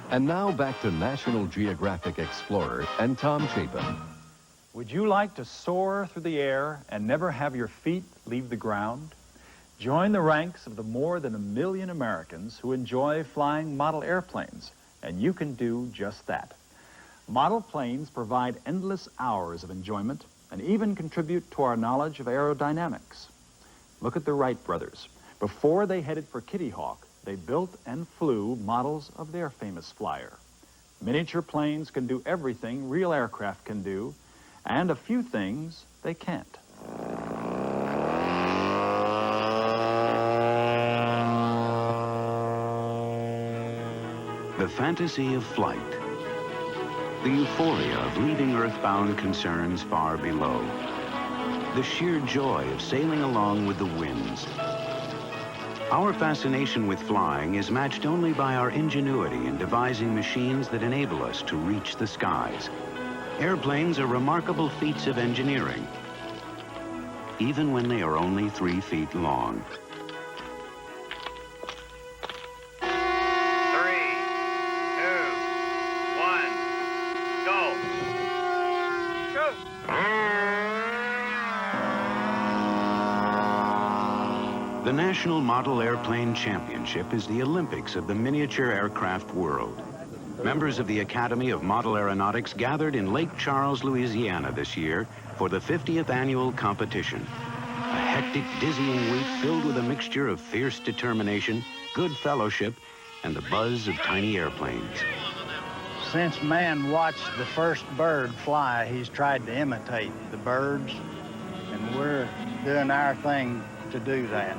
And now back to National Geographic Explorer and Tom Chapin. Would you like to soar through the air and never have your feet leave the ground? Join the ranks of the more than 1 million Americans who enjoy flying model airplanes, and you can do just that. Model planes provide endless hours of enjoyment and even contribute to our knowledge of aerodynamics. Look at the Wright brothers. Before they headed for Kitty Hawk, they built and flew models of their famous flyer. Miniature planes can do everything real aircraft can do, and a few things they can't. The fantasy of flight. The euphoria of leaving earthbound concerns far below. The sheer joy of sailing along with the winds. Our fascination with flying is matched only by our ingenuity in devising machines that enable us to reach the skies. Airplanes are remarkable feats of engineering, even when they are only 3 feet long. 3, 2, 1, go! Go! The National Model Airplane Championship is the Olympics of the miniature aircraft world. Members of the Academy of Model Aeronautics gathered in Lake Charles, Louisiana this year for the 50th annual competition. A hectic, dizzying week filled with a mixture of fierce determination, good fellowship, and the buzz of tiny airplanes. Since man watched the first bird fly, he's tried to imitate the birds, and we're doing our thing to do that.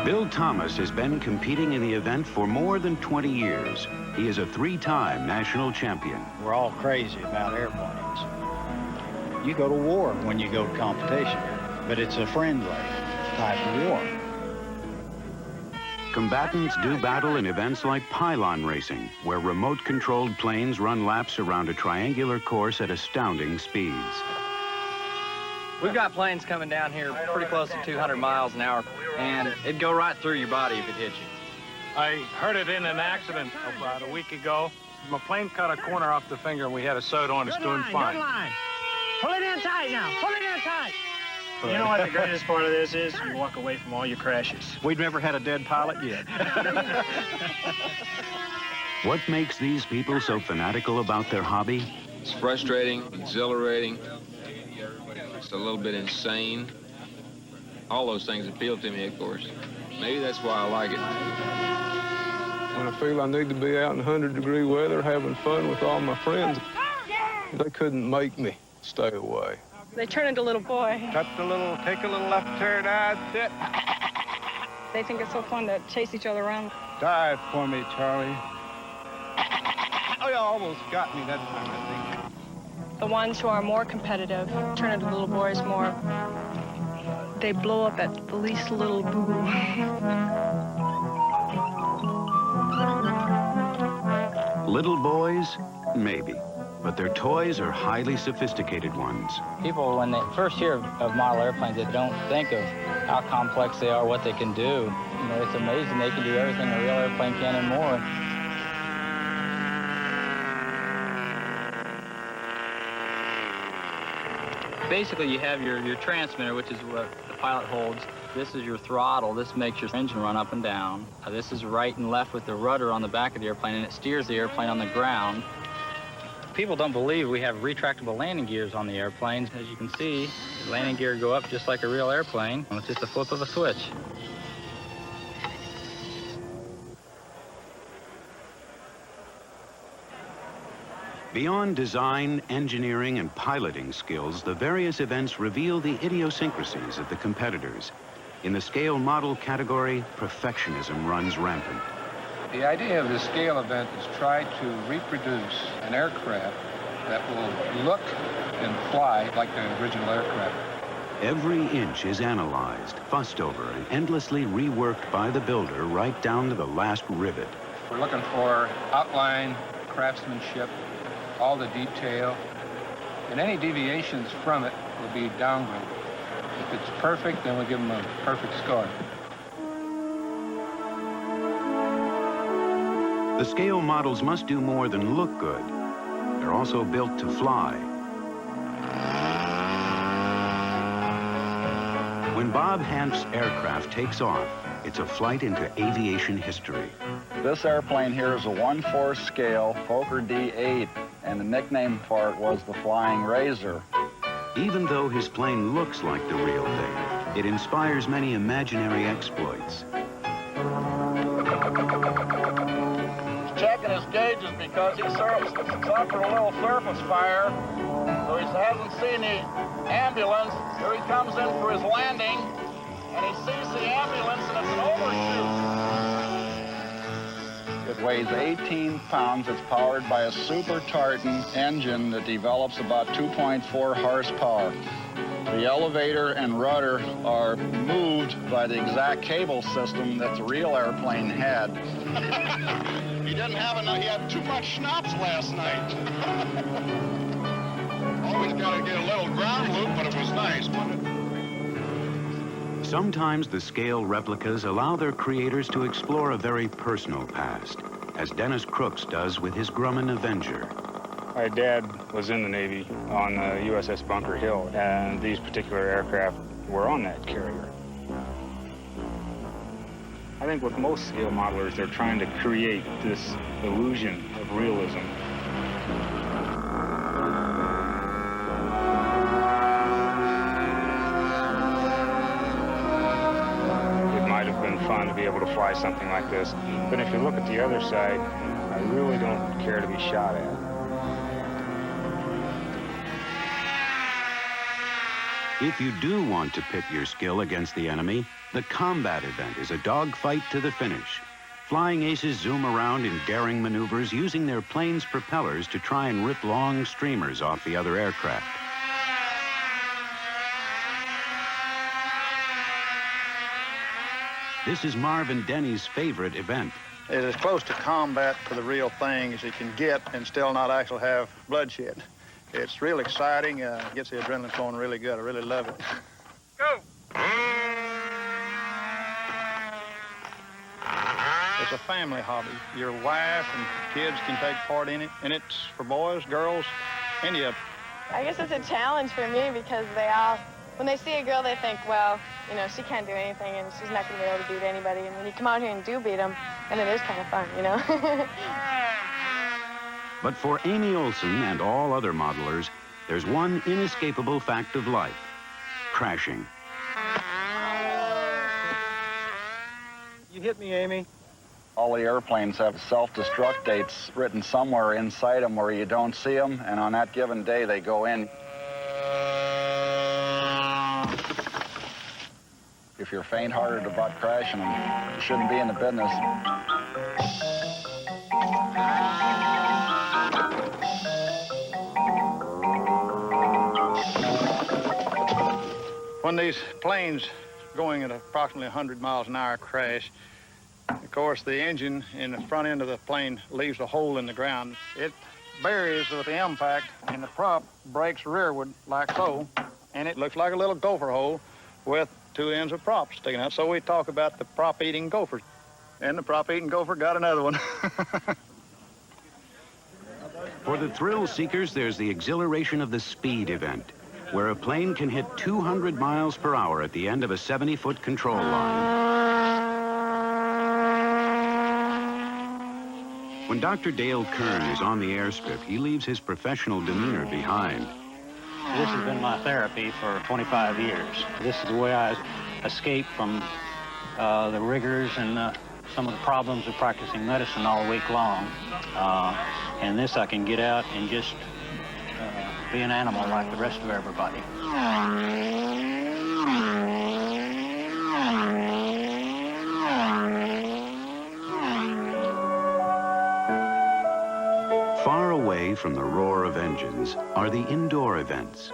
Bill Thomas has been competing in the event for more than 20 years. He is a 3-time national champion. We're all crazy about airplanes. You go to war when you go to competition, but it's a friendly type of war. Combatants do battle in events like pylon racing, where remote-controlled planes run laps around a triangular course at astounding speeds. We've got planes coming down here pretty close to 200 miles an hour, and it'd go right through your body if it hit you. I heard it in an accident about a week ago. My plane cut a corner off the finger, and we had a sewed on. It's doing fine. Good line. Pull it in tight now. Pull it in tight. You know what the greatest part of this is? You walk away from all your crashes. We've never had a dead pilot yet. What makes these people so fanatical about their hobby? It's frustrating, exhilarating. It's a little bit insane. All those things appeal to me, of course. Maybe that's why I like it. When I feel I need to be out in 100-degree weather having fun with all my friends, they couldn't make me stay away. They turn into a little boy. Take a little left turn, that's it. They think it's so fun to chase each other around. Dive for me, Charlie. Oh, you almost got me that time, I think. The ones who are more competitive turn into little boys more. They blow up at the least little boo-boo. Little boys? Maybe. But their toys are highly sophisticated ones. People, when they first hear of model airplanes, they don't think of how complex they are, what they can do. You know, it's amazing they can do everything a real airplane can and more. Basically, you have your transmitter, which is what the pilot holds. This is your throttle. This makes your engine run up and down. This is right and left with the rudder on the back of the airplane, and it steers the airplane on the ground. People don't believe we have retractable landing gears on the airplanes. As you can see, the landing gear go up just like a real airplane. It's just a flip of a switch. Beyond design, engineering, and piloting skills, the various events reveal the idiosyncrasies of the competitors. In the scale model category, perfectionism runs rampant. The idea of the scale event is try to reproduce an aircraft that will look and fly like the original aircraft. Every inch is analyzed, fussed over, and endlessly reworked by the builder right down to the last rivet. We're looking for outline, craftsmanship, all the detail, and any deviations from it will be downgraded. If it's perfect, then we'll give them a perfect score. The scale models must do more than look good. They're also built to fly. When Bob Hanf's aircraft takes off, it's a flight into aviation history. This airplane here is a 1/4 scale Fokker D8, and the nickname for it was the Flying Razor. Even though his plane looks like the real thing, it inspires many imaginary exploits. He's checking his gauges because he suffered a little surface fire, so he hasn't seen the ambulance. Here he comes in for his landing, and he sees the ambulance, and it's an overshoot. It weighs 18 pounds. It's powered by a Super Tartan engine that develops about 2.4 horsepower. The elevator and rudder are moved by the exact cable system that the real airplane had. He didn't have enough. He had too much schnapps last night. Always got to get a little ground loop, but it was nice, wasn't it? Sometimes the scale replicas allow their creators to explore a very personal past, as Dennis Crooks does with his Grumman Avenger. My dad was in the Navy on the USS Bunker Hill, and these particular aircraft were on that carrier. I think with most scale modelers, they're trying to create this illusion of realism. It might have been fun to be able to fly something like this, but if you look at the other side, I really don't care to be shot at. If you do want to pit your skill against the enemy, the combat event is a dogfight to the finish. Flying aces zoom around in daring maneuvers using their plane's propellers to try and rip long streamers off the other aircraft. This is Marvin Denny's favorite event. It is as close to combat to the real thing as you can get and still not actually have bloodshed. It's real exciting. Gets the adrenaline flowing really good. I really love it. Go! It's a family hobby. Your wife and kids can take part in it, and it's for boys, girls, any of them. I guess it's a challenge for me because they all, when they see a girl, they think, well, you know, she can't do anything and she's not going to be able to beat anybody. And when you come out here and do beat them, and it is kind of fun, you know? But for Amy Olsen and all other modelers, there's one inescapable fact of life: crashing. You hit me, Amy. All the airplanes have self-destruct dates written somewhere inside them where you don't see them, and on that given day, they go in. If you're faint-hearted about crashing them, you shouldn't be in the business. When these planes going at approximately 100 miles an hour crash, of course, the engine in the front end of the plane leaves a hole in the ground. It buries with the impact, and the prop breaks rearward like so, and it looks like a little gopher hole with two ends of props sticking out. So we talk about the prop-eating gopher. And the prop-eating gopher got another one. For the thrill seekers, there's the exhilaration of the speed event, where a plane can hit 200 miles per hour at the end of a 70-foot control line. When Dr. Dale Kern is on the airstrip, he leaves his professional demeanor behind. This has been my therapy for 25 years. This is the way I escape from the rigors and some of the problems of practicing medicine all week long. And this I can get out and just be an animal like the rest of everybody. Far away from the roar of engines are the indoor events.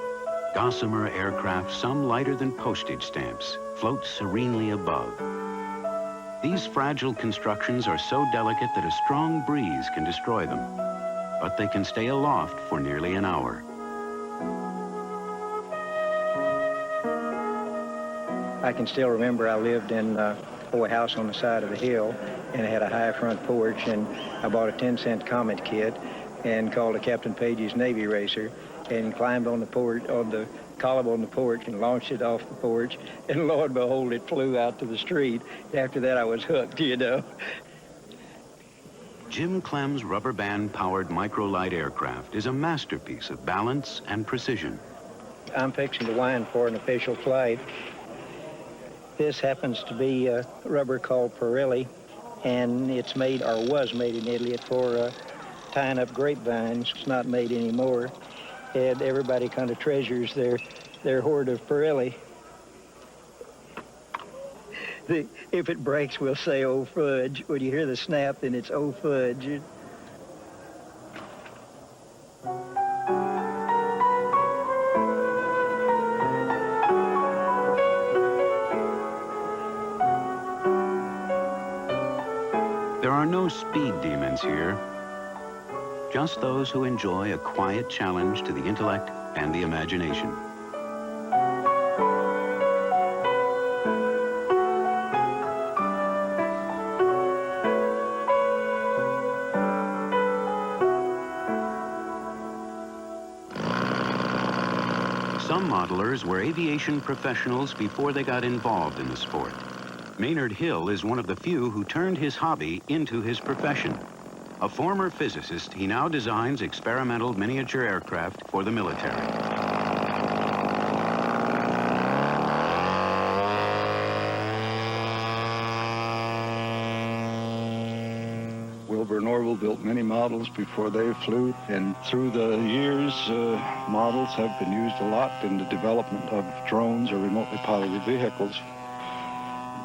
Gossamer aircraft, some lighter than postage stamps, float serenely above. These fragile constructions are so delicate that a strong breeze can destroy them. but they can stay aloft for nearly an hour. I can still remember I lived in a house on the side of a hill, and it had a high front porch, and I bought a 10-cent Comet kit and called a Captain Page's Navy Racer and climbed on the porch, on the column on the porch, and launched it off the porch, and lo and behold, it flew out to the street. After that, I was hooked, you know. Jim Clem's rubber band-powered microlight aircraft is a masterpiece of balance and precision. I'm fixing to wind for an official flight. This happens to be a rubber called Pirelli, and it's made, or was made in Italy for tying up grapevines. It's not made anymore, and everybody kind of treasures their hoard of Pirelli. If it breaks, we'll say, "Oh, fudge." When you hear the snap, then it's, "Oh, fudge." There are no speed demons here, just those who enjoy a quiet challenge to the intellect and the imagination. Some modelers were aviation professionals before they got involved in the sport. Maynard Hill is one of the few who turned his hobby into his profession. A former physicist, he now designs experimental miniature aircraft for the military. Wilbur and Orville built many models before they flew, and through the years, models have been used a lot in the development of drones or remotely piloted vehicles.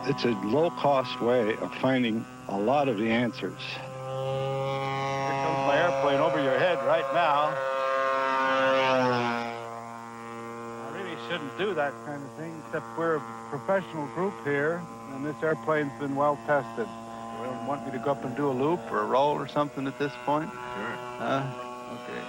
It's a low-cost way of finding a lot of the answers. Here comes my airplane over your head right now. I really shouldn't do that kind of thing, except we're a professional group here, and this airplane's been well tested. You want me to go up and do a loop or a roll or something at this point? Sure. Okay.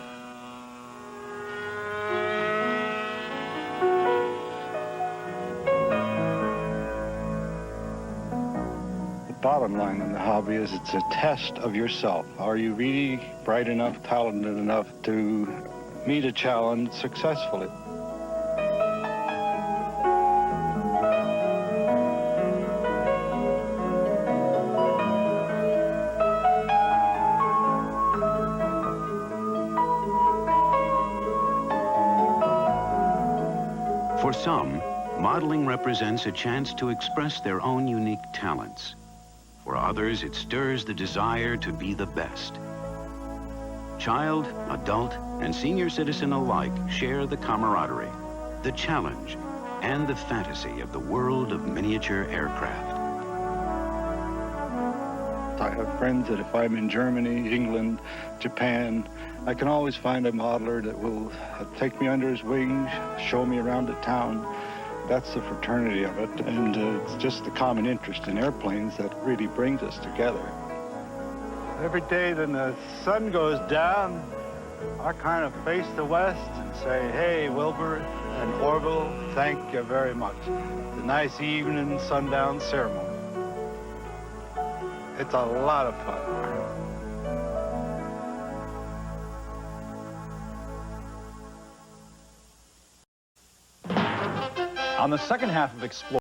The bottom line in the hobby is it's a test of yourself. Are you really bright enough, talented enough to meet a challenge successfully? For some, modeling represents a chance to express their own unique talents. For others, it stirs the desire to be the best. Child, adult, and senior citizen alike share the camaraderie, the challenge, and the fantasy of the world of miniature aircraft. I have friends that if I'm in Germany, England, Japan, I can always find a modeler that will take me under his wing, show me around the town. That's the fraternity of it, and it's just the common interest in airplanes that really brings us together. Every day then the sun goes down, I kind of face the west and say, "Hey, Wilbur and Orville, thank you very much. It's a nice evening sundown ceremony." It's a lot of fun. On the second half of Explore